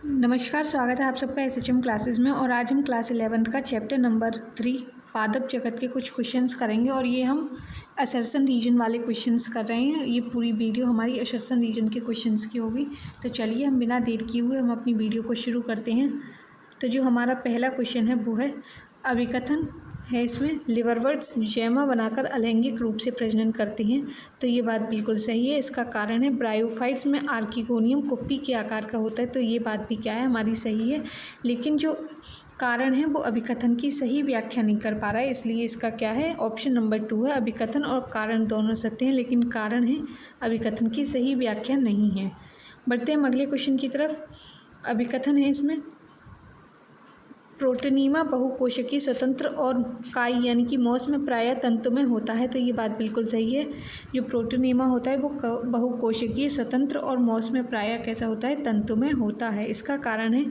नमस्कार, स्वागत है आप सबका एसएचएम क्लासेस में। और आज हम क्लास 11th का चैप्टर नंबर 3 पादप जगत के कुछ क्वेश्चंस करेंगे। और ये हम असर्सन रीजन वाले क्वेश्चंस कर रहे हैं। ये पूरी वीडियो हमारी असर्सन रीजन के क्वेश्चंस की होगी। तो चलिए हम बिना देर किए हुए हम अपनी वीडियो को शुरू करते हैं। तो जो हमारा पहला क्वेश्चन है वो है अभिकथन है। इसमें लिवरवर्ट्स जैमा बनाकर अलैंगिक रूप से प्रजनन करते हैं। तो ये बात बिल्कुल सही है। इसका कारण है ब्रायोफाइट्स में आर्किगोनियम कुप्पी के आकार का होता है। तो ये बात भी क्या है, हमारी सही है। लेकिन जो कारण है वो अभिकथन की सही व्याख्या नहीं कर पा रहा है, इसलिए इसका क्या है, ऑप्शन नंबर 2 है। अभिकथन और कारण दोनों सत्य हैं, लेकिन कारण है अभिकथन की सही व्याख्या नहीं है। बढ़ते हैं अगले क्वेश्चन की तरफ। अभिकथन है इसमें प्रोटोनीमा बहुकोशिकीय स्वतंत्र और काई यानी कि मॉस में प्रायः तंतु में होता है। तो ये बात बिल्कुल सही है। जो प्रोटोनीमा होता है वो बहुकोशिकीय स्वतंत्र और मॉस में प्रायः कैसा होता है, तंतु में होता है। इसका कारण है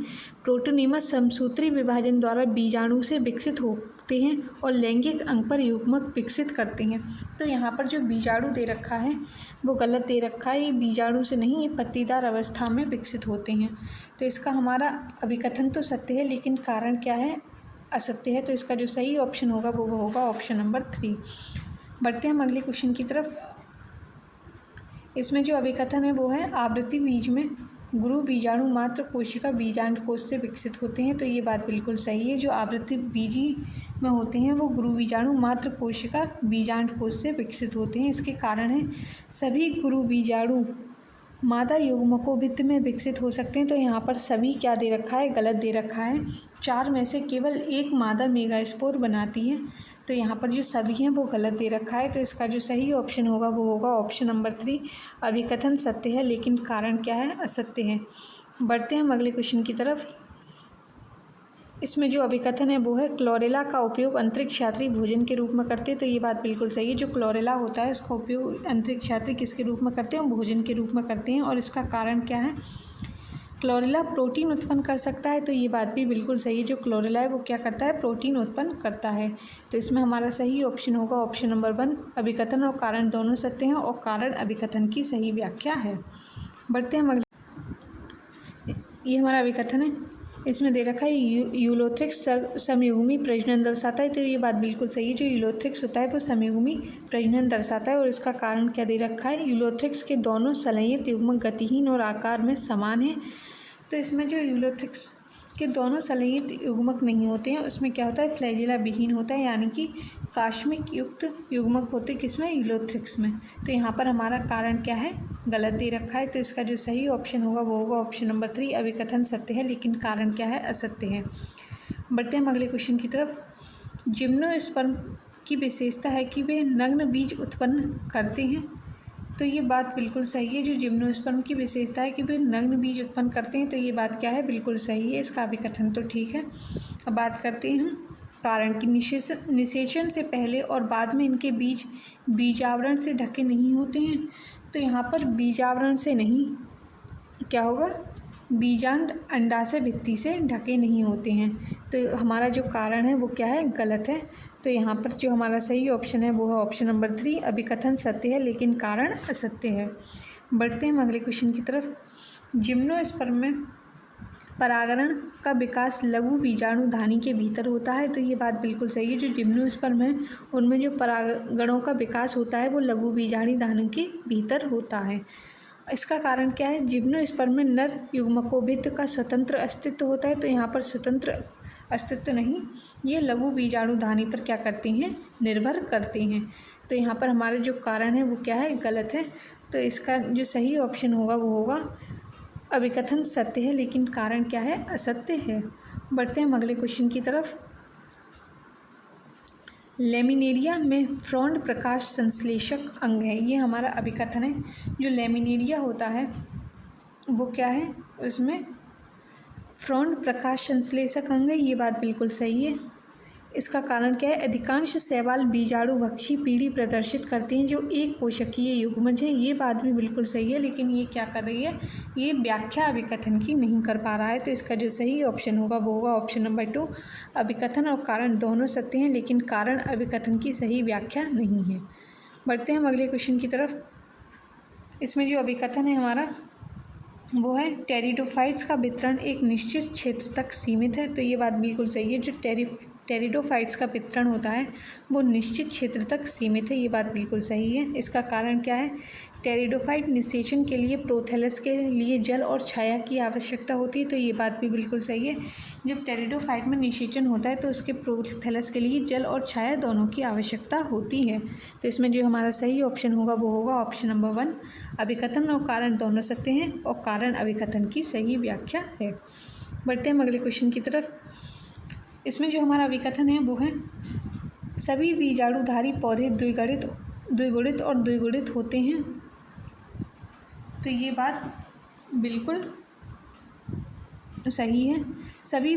प्रोटोनीमा समसूत्री विभाजन द्वारा बीजाणु से विकसित होते हैं और लैंगिक अंग पर युग्मक विकसित करते हैं। तो यहाँ पर जो बीजाणु दे रखा है वो गलत दे रखा है। ये बीजाणु से नहीं, ये पत्तीदार अवस्था में विकसित होते हैं। तो इसका हमारा अभिकथन तो सत्य है, लेकिन कारण क्या है, असत्य है। तो इसका जो सही ऑप्शन होगा वो होगा ऑप्शन नंबर 3। बढ़ते हैं हम अगले क्वेश्चन की तरफ। इसमें जो अभिकथन है वो है आवृत्ति बीज में गुरु बीजाणु मात्र कोशिका बीजांडकोश से विकसित होते हैं। तो ये बात बिल्कुल सही है। जो आवृत्ति बीजी में होते हैं वो गुरु बीजाणु मात्र कोशिका बीजांडकोश से विकसित होते हैं। इसके कारण है सभी गुरु बीजाणु मादा युग्मकों वित्त में विकसित हो सकते हैं। तो यहाँ पर सभी क्या दे रखा है, गलत दे रखा है। 4 में से केवल एक मादा मेगास्पोर बनाती है। तो यहाँ पर जो सभी हैं वो गलत दे रखा है। तो इसका जो सही ऑप्शन होगा वो होगा ऑप्शन नंबर 3। अभिकथन सत्य है, लेकिन कारण क्या है, असत्य है। बढ़ते हैं हम अगले क्वेश्चन की तरफ। इसमें जो अभिकथन है वो है क्लोरेला का उपयोग अंतरिक्ष यात्री भोजन के रूप में करते हैं। तो ये बात बिल्कुल सही है। जो क्लोरेला होता है उसका उपयोग अंतरिक्ष यात्री किसके रूप में करते हैं, भोजन के रूप में करते हैं। और इसका कारण क्या है, क्लोरेला प्रोटीन उत्पन्न कर सकता है। तो ये बात भी बिल्कुल सही है। जो क्लोरेला है वो क्या करता है, प्रोटीन उत्पन्न करता है। तो इसमें हमारा सही ऑप्शन होगा ऑप्शन नंबर 1। अभिकथन और कारण दोनों सत्य हैं और कारण अभिकथन की सही व्याख्या है। बढ़ते हैं हम अगले। ये हमारा अभिकथन है। इसमें दे रखा है यूलोथ्रिक्स समयुग्मी प्रजनन दर्शाता है। तो ये बात बिल्कुल सही है। जो यूलोथ्रिक्स होता है वो समयुग्मी प्रजनन दर्शाता है। और इसका कारण क्या दे रखा है, यूलोथ्रिक्स के दोनों संलयित युग्मक गतिहीन और आकार में समान है। तो इसमें जो यूलोथ्रिक्स के दोनों संलयित युग्मक नहीं होते हैं, उसमें क्या होता है, फ्लैजिला विहीन होता है, यानी कि काश्मिक युक्त युग्मक होते किसमें, यूलोथ्रिक्स में। तो यहाँ पर हमारा कारण क्या है, गलत दे रखा है। तो इसका जो सही ऑप्शन होगा वो होगा ऑप्शन नंबर 3। अभिकथन सत्य है, लेकिन कारण क्या है, असत्य है। बढ़ते हैं हम अगले क्वेश्चन की तरफ। जिम्नोस्पर्म की विशेषता है कि वे नग्न बीज उत्पन्न करते हैं। तो ये बात बिल्कुल सही है। जो जिम्नोस्पर्म की विशेषता है कि वे नग्न बीज उत्पन्न करते हैं। तो ये बात क्या है, बिल्कुल सही है। इसका अभिकथन तो ठीक है। अब बात करते हैं हम कारण की। निषेचन से पहले और बाद में इनके बीज बीजावरण से ढके नहीं होते हैं। तो यहाँ पर बीजावरण से नहीं, क्या होगा, बीजांड अंडाशय भित्ति से ढके नहीं होते हैं। तो हमारा जो कारण है वो क्या है, गलत है। तो यहाँ पर जो हमारा सही ऑप्शन है वो है ऑप्शन नंबर 3। अभिकथन सत्य है, लेकिन कारण असत्य है। बढ़ते हैं हम अगले क्वेश्चन की तरफ। जिम्नोस्पर्म में परागण का विकास लघु बीजाणु धानी के भीतर होता है। तो ये बात बिल्कुल सही है। जो जिम्नोस्पर्म है उनमें जो परागणों का विकास होता है वो लघु बीजाणु धानी के भीतर होता है। इसका कारण क्या है, जिम्नोस्पर्म में नर युग्मकोभित्त का स्वतंत्र अस्तित्व होता है। तो यहाँ पर स्वतंत्र अस्तित्व नहीं, ये लघु बीजाणु धानी पर क्या करते हैं, निर्भर करते हैं। तो यहाँ पर हमारे जो कारण है वो क्या है, गलत है। तो इसका जो सही ऑप्शन होगा वो होगा अभिकथन सत्य है, लेकिन कारण क्या है, असत्य है। बढ़ते हैं हम अगले क्वेश्चन की तरफ। लेमिनेरिया में फ्रॉन्ड प्रकाश संश्लेषक अंग है। ये हमारा अभिकथन है। जो लेमिनेरिया होता है वो क्या है, उसमें फ्रॉन्ड प्रकाश संश्लेषक अंग है। ये बात बिल्कुल सही है। इसका कारण क्या है, अधिकांश शैवाल बीजाणुभक्षी पीढ़ी प्रदर्शित करते हैं जो एक कोशिकीय युग्मज है। ये बात भी बिल्कुल सही है, लेकिन ये क्या कर रही है, ये व्याख्या अभिकथन की नहीं कर पा रहा है। तो इसका जो सही ऑप्शन होगा वो होगा ऑप्शन नंबर 2। अभिकथन और कारण दोनों सत्य हैं, लेकिन कारण अभिकथन की सही व्याख्या नहीं है। बढ़ते हैं हम अगले क्वेश्चन की तरफ। इसमें जो अभिकथन है हमारा वो है टेरिडोफाइट्स का वितरण एक निश्चित क्षेत्र तक सीमित है। तो ये बात बिल्कुल सही है। जो टेरिडोफाइट्स का वितरण होता है वो निश्चित क्षेत्र तक सीमित है। ये बात बिल्कुल सही है। इसका कारण क्या है? टेरिडोफाइट निषेचन के लिए प्रोथैलस के लिए जल और छाया की आवश्यकता होती है। तो ये बात भी बिल्कुल सही है। जब टेरिडोफाइट में निषेचन होता है तो उसके प्रोथैलस के लिए जल और छाया दोनों की आवश्यकता होती है। तो इसमें जो हमारा सही ऑप्शन होगा वो होगा ऑप्शन नंबर 1। अभिकथन और कारण दोनों सत्य हैं और कारण अभिकथन की सही व्याख्या है। बढ़ते हैं अगले क्वेश्चन की तरफ। इसमें जो हमारा अभिकथन है वो है सभी बीजाणुधारी पौधे द्विगुणित और द्विगुणित होते हैं। तो ये बात बिल्कुल सही है। सभी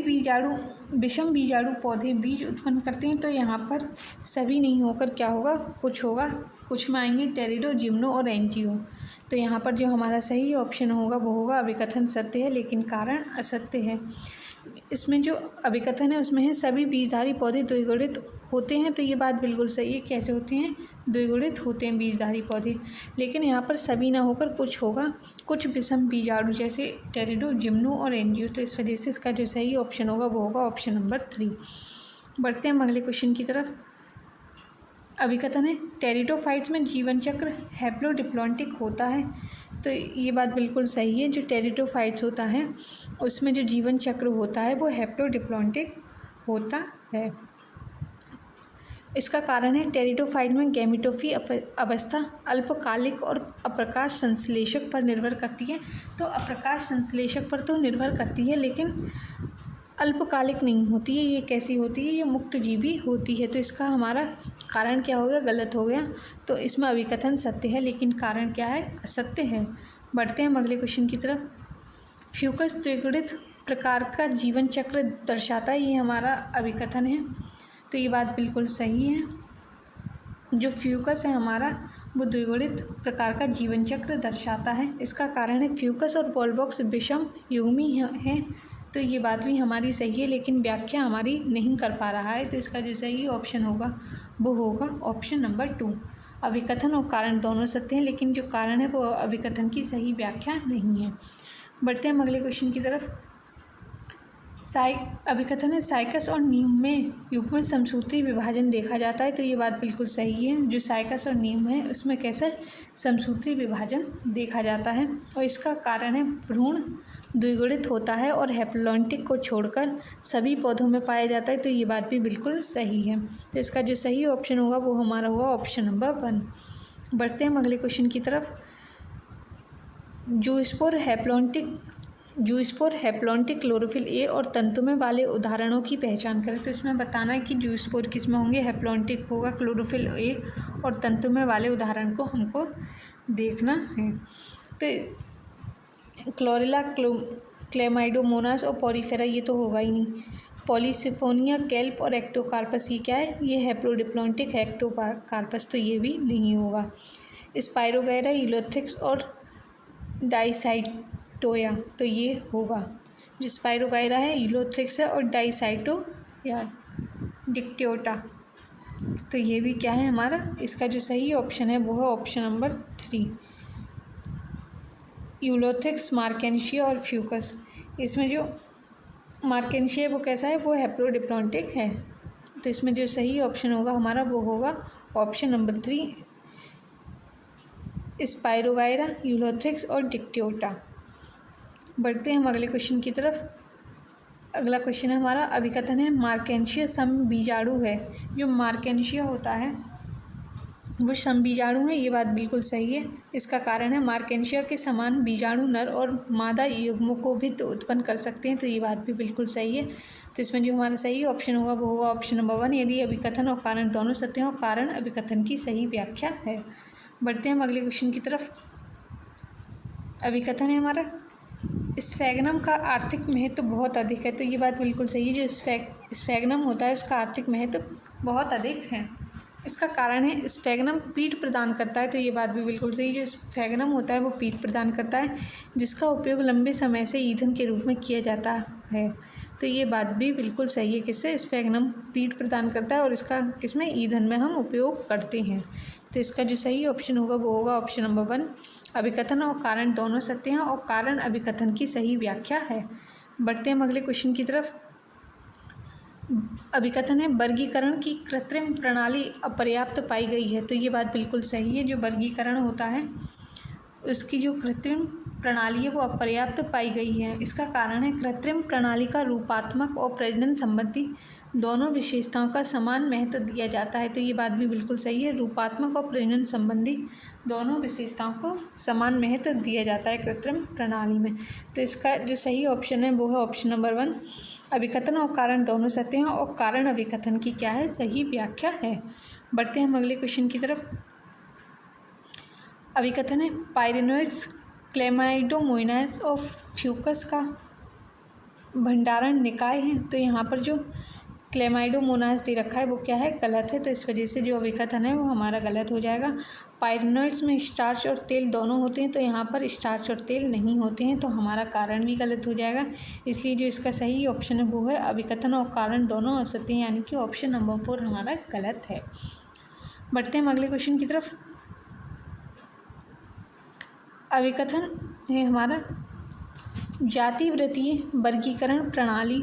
विषम बीजाणु पौधे बीज उत्पन्न करते हैं। तो यहाँ पर सभी नहीं होकर क्या होगा? कुछ होगा। कुछ में आएंगे टेरिडो, जिम्नो और एंजियो। तो यहाँ पर जो हमारा सही ऑप्शन होगा वो होगा अभिकथन सत्य है लेकिन कारण असत्य है। इसमें जो अभिकथन है उसमें है सभी बीजधारी पौधे द्विगुणित होते हैं। तो ये बात बिल्कुल सही है। कैसे होते हैं? द्विगुणित होते हैं बीजधारी पौधे। लेकिन यहाँ पर सभी ना होकर कुछ होगा। कुछ विषम बीजाणु जैसे टेरिडो, जिम्नो और एंजियो। तो इस वजह से इसका जो सही ऑप्शन होगा वो होगा ऑप्शन नंबर 3। बढ़ते हैं अगले क्वेश्चन की तरफ। अभिकथन है टेरिडोफाइट्स में जीवन चक्र हैप्लोडिप्लॉन्टिक होता है। तो ये बात बिल्कुल सही है। जो टेरिडोफाइट्स होता है उसमें जो जीवन चक्र होता है वो हैप्लोडिप्लॉन्टिक होता है। इसका कारण है टेरिडोफाइट में गैमेटोफी अवस्था अल्पकालिक और अप्रकाश संश्लेषक पर निर्भर करती है। तो अप्रकाश संश्लेषक पर तो निर्भर करती है लेकिन अल्पकालिक नहीं होती है। ये कैसी होती है? ये मुक्तजीवी होती है। तो इसका हमारा कारण क्या हो गया? गलत हो गया। तो इसमें अभिकथन सत्य है लेकिन कारण क्या है? असत्य है। बढ़ते हैं अगले क्वेश्चन की तरफ। फ्यूकस द्विगुणित प्रकार का जीवन चक्र दर्शाता है। ये हमारा अभिकथन है। तो ये बात बिल्कुल सही है। जो फ्यूकस है हमारा वो द्विगुणित प्रकार का जीवन चक्र दर्शाता है। इसका कारण है फ्यूकस और वॉलबॉक्स विषम युग्मी हैं। तो ये बात भी हमारी सही है लेकिन व्याख्या हमारी नहीं कर पा रहा है। तो इसका जो सही ऑप्शन होगा वो होगा ऑप्शन नंबर 2। अभिकथन और कारण दोनों सत्य हैं लेकिन जो कारण है वो अभिकथन की सही व्याख्या नहीं है। बढ़ते हैं अगले क्वेश्चन की तरफ। अभिकथन है साइकस और नीम में युग्मित समसूत्री विभाजन देखा जाता है। तो ये बात बिल्कुल सही है। जो साइकस और नीम है उसमें कैसे समसूत्री विभाजन देखा जाता है और इसका कारण है भ्रूण द्विगुणित होता है और हैप्लोडिप्लॉन्टिक को छोड़कर सभी पौधों में पाया जाता है। तो ये बात भी बिल्कुल सही है। तो इसका जो सही ऑप्शन होगा वो हमारा होगा ऑप्शन नंबर 1। बढ़ते हैं अगले क्वेश्चन की तरफ। जूस्पोर हैप्लॉन्टिक क्लोरोफिल ए और तंतुमय वाले उदाहरणों की पहचान करें। तो इसमें बताना है कि जूस्पोर किस में होंगे? हैप्लॉन्टिक होगा, क्लोरोफिल ए और तंतुमय वाले उदाहरण को हमको देखना है। तो क्लोरेला, क्लेमाइडोमोनास और पॉरीफेरा ये तो होगा ही नहीं। पॉलीसिफोनिया, केल्प और एक्टोकार्पस ये क्या है? ये हैप्लोडिप्लॉन्टिक एक्टोकार्पस। तो ये भी नहीं होगा। स्पाइरोगैरा, इलोथ्रिक्स और डाइसाइटोया तो ये होगा। जो स्पाइरोगैरा है, इलोथ्रिक्स है और डाइसाइटो या डिक्टियोटा। तो ये भी क्या है हमारा? इसका जो सही ऑप्शन है वो है ऑप्शन नंबर 3। यूलोथ्रिक्स, मार्केंशिया और फ्यूकस। इसमें जो मार्केंशिया वो कैसा है? वो हैप्लोडिप्लॉन्टिक है। तो इसमें जो सही ऑप्शन होगा हमारा वो होगा ऑप्शन नंबर 3, स्पाइरोगैरा, यूलोथ्रिक्स और डिक्टियोटा। बढ़ते हैं हम अगले क्वेश्चन की तरफ। अगला क्वेश्चन है हमारा अभिकथन है मार्केंशिया समबीजाणु है। जो मार्केंशिया होता है वो समबीजाणु है। ये बात बिल्कुल सही है। इसका कारण है मार्केंशिया के समान बीजाणु नर और मादा युग्मों को भी तो उत्पन्न कर सकते हैं। तो ये बात भी बिल्कुल सही है। तो इसमें जो हमारा सही ऑप्शन होगा वो होगा ऑप्शन नंबर 1 यदि अभिकथन और कारण दोनों सत्य हैं और कारण अभिकथन की सही व्याख्या है। बढ़ते हैं हम अगले क्वेश्चन की तरफ। अभिकथन है हमारा स्फैग्नम का आर्थिक महत्व बहुत अधिक है। तो ये बात बिल्कुल सही है। जो स्फैग्नम होता है उसका आर्थिक महत्व बहुत अधिक है। इसका कारण है स्फैग्नम पीट प्रदान करता है। तो ये बात भी बिल्कुल सही है। जो स्फैग्नम होता है वो पीट प्रदान करता है जिसका उपयोग लंबे समय से ईंधन के रूप में किया जाता है। तो ये बात भी बिल्कुल सही है। किससे? स्फैग्नम पीट प्रदान करता है और इसका किसमें? ईंधन में हम उपयोग करते हैं। तो इसका जो सही ऑप्शन होगा वो होगा ऑप्शन नंबर 1, अभिकथन और कारण दोनों सत्य हैं और कारण अभिकथन की सही व्याख्या है। बढ़ते हैं हम अगले क्वेश्चन की तरफ। अभिकथन है वर्गीकरण की कृत्रिम प्रणाली अपर्याप्त पाई गई है, तो ये बात बिल्कुल सही है। जो वर्गीकरण होता है उसकी जो कृत्रिम प्रणाली है वो अपर्याप्त पाई गई है। इसका कारण है कृत्रिम प्रणाली का रूपात्मक और प्रजनन संबंधी दोनों विशेषताओं का समान महत्व दिया जाता है, तो ये बात भी बिल्कुल सही है। रूपात्मक और प्रजनन संबंधी दोनों विशेषताओं को समान महत्व दिया जाता है कृत्रिम प्रणाली में। तो इसका जो सही ऑप्शन है वो है ऑप्शन नंबर 1। अभिकथन और कारण दोनों सत्य हैं और कारण अभिकथन की क्या है, सही व्याख्या है। बढ़ते हैं हम अगले क्वेश्चन की तरफ। अभिकथन है पायरेनोइड्स क्लेमाइडोमोनास ऑफ फ्यूकस का भंडारण निकाय है, तो यहाँ पर जो क्लेमाइडोमोनास दे रखा है वो क्या है, गलत है। तो इस वजह से जो अभिकथन है वो हमारा गलत हो जाएगा। पायरेनोइड्स में स्टार्च और तेल दोनों होते हैं, तो यहाँ पर स्टार्च और तेल नहीं होते हैं, तो हमारा कारण भी गलत हो जाएगा। इसलिए जो इसका सही ऑप्शन है वो है अभिकथन और कारण दोनों असत्य हैं, यानी कि ऑप्शन नंबर 4 हमारा गलत है। बढ़ते हैं हम अगले क्वेश्चन की तरफ। अभिकथन है हमारा जातिवृत्तीय वर्गीकरण प्रणाली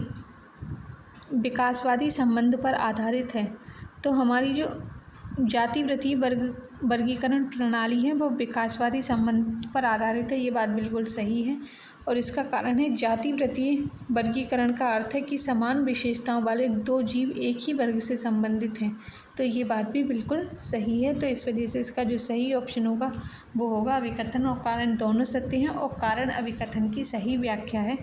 विकासवादी संबंध पर आधारित है, तो हमारी जो जातिवृत्तीय वर्गीकरण प्रणाली है वो विकासवादी संबंध पर आधारित है, ये बात बिल्कुल सही है। और इसका कारण है जातिवृत्तीय वर्गीकरण का अर्थ है कि समान विशेषताओं वाले दो जीव एक ही वर्ग से संबंधित हैं, तो ये बात भी बिल्कुल सही है। तो इस वजह से इसका जो सही ऑप्शन होगा वो होगा अभिकथन और कारण दोनों सत्य हैं और कारण अभिकथन की सही व्याख्या है।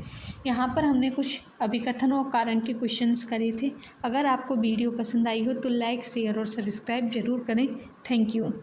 यहाँ पर हमने कुछ अभिकथन और कारण के क्वेश्चंस करे थे। अगर आपको वीडियो पसंद आई हो तो लाइक, शेयर और सब्सक्राइब ज़रूर करें। Thank you.